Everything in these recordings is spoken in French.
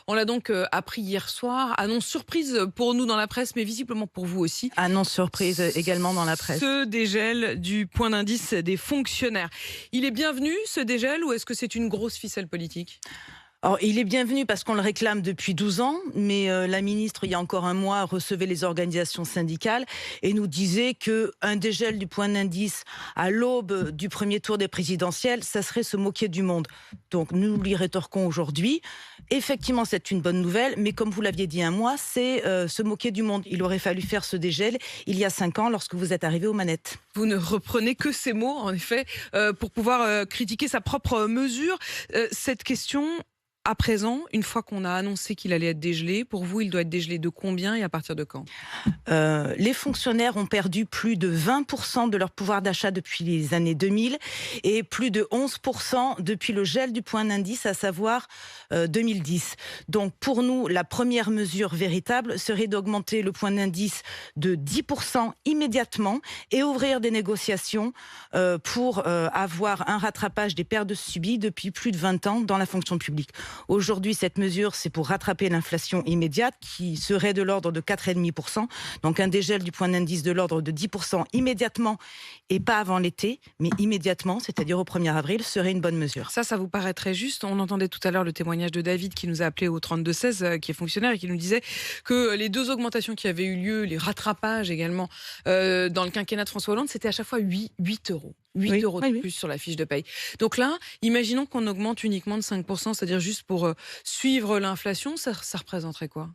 On l'a donc appris hier soir. Annonce surprise pour nous dans la presse, mais visiblement pour vous aussi. Annonce surprise également dans la presse. Ce dégel du point d'indice des fonctionnaires. Il est bienvenu, ce dégel, ou est-ce que c'est une grosse ficelle politique ? Alors, il est bienvenu parce qu'on le réclame depuis 12 ans, mais la ministre, il y a encore un mois, recevait les organisations syndicales et nous disait qu'un dégel du point d'indice à l'aube du premier tour des présidentielles, ça serait se moquer du monde. Donc nous lui rétorquons aujourd'hui, effectivement c'est une bonne nouvelle, mais comme vous l'aviez dit un mois, c'est se moquer du monde. Il aurait fallu faire ce dégel il y a 5 ans lorsque vous êtes arrivé aux manettes. Vous ne reprenez que ces mots, en effet, pour pouvoir critiquer sa propre mesure. Cette question... À présent, une fois qu'on a annoncé qu'il allait être dégelé, pour vous, il doit être dégelé de combien et à partir de quand ? Les fonctionnaires ont perdu plus de 20% de leur pouvoir d'achat depuis les années 2000 et plus de 11% depuis le gel du point d'indice, à savoir 2010. Donc pour nous, la première mesure véritable serait d'augmenter le point d'indice de 10% immédiatement et ouvrir des négociations pour avoir un rattrapage des pertes subies depuis plus de 20 ans dans la fonction publique. Aujourd'hui, cette mesure, c'est pour rattraper l'inflation immédiate qui serait de l'ordre de 4,5%. Donc un dégel du point d'indice de l'ordre de 10% immédiatement et pas avant l'été, mais immédiatement, c'est-à-dire au 1er avril, serait une bonne mesure. Ça vous paraît très juste. On entendait tout à l'heure le témoignage de David qui nous a appelé au 32-16, qui est fonctionnaire et qui nous disait que les deux augmentations qui avaient eu lieu, les rattrapages également, dans le quinquennat de François Hollande, c'était à chaque fois 8 euros. 8 euros de plus sur la fiche de paye. Donc là, imaginons qu'on augmente uniquement de 5%, c'est-à-dire juste pour suivre l'inflation, ça représenterait quoi ?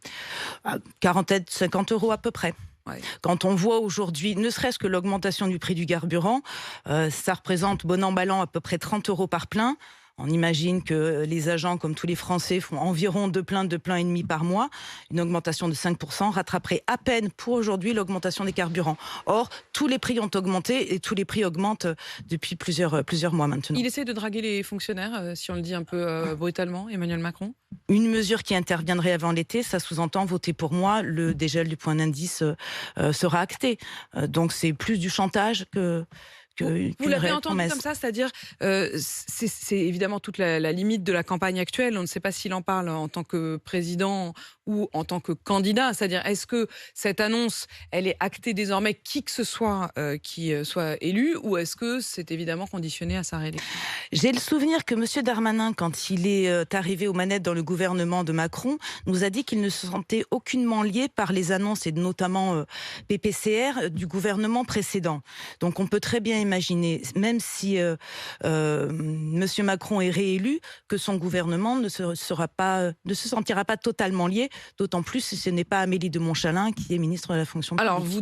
50 euros à peu près. Ouais. Quand on voit aujourd'hui, ne serait-ce que l'augmentation du prix du carburant, ça représente, bon an mal an, à peu près 30 euros par plein. On imagine que les agents, comme tous les Français, font environ 2 pleins et demi par mois. Une augmentation de 5% rattraperait à peine pour aujourd'hui l'augmentation des carburants. Or, tous les prix ont augmenté et tous les prix augmentent depuis plusieurs mois maintenant. Il essaie de draguer les fonctionnaires, si on le dit un peu brutalement, Emmanuel Macron ? Une mesure qui interviendrait avant l'été, ça sous-entend voter pour moi, le dégel du point d'indice sera acté. Donc c'est plus du chantage que... Vous l'avez entendu comme ça, c'est-à-dire c'est évidemment toute la limite de la campagne actuelle. On ne sait pas s'il en parle en tant que président ou en tant que candidat. C'est-à-dire, est-ce que cette annonce, elle est actée désormais qui que ce soit qui soit élu, ou est-ce que c'est évidemment conditionné à sa réélection ? J'ai le souvenir que M. Darmanin, quand il est arrivé aux manettes dans le gouvernement de Macron, nous a dit qu'il ne se sentait aucunement lié par les annonces, et notamment PPCR, du gouvernement précédent. Donc on peut très bien imaginer, même si M. Macron est réélu, que son gouvernement ne se sentira pas totalement lié, d'autant plus si ce n'est pas Amélie de Montchalin qui est ministre de la fonction publique. Alors, vous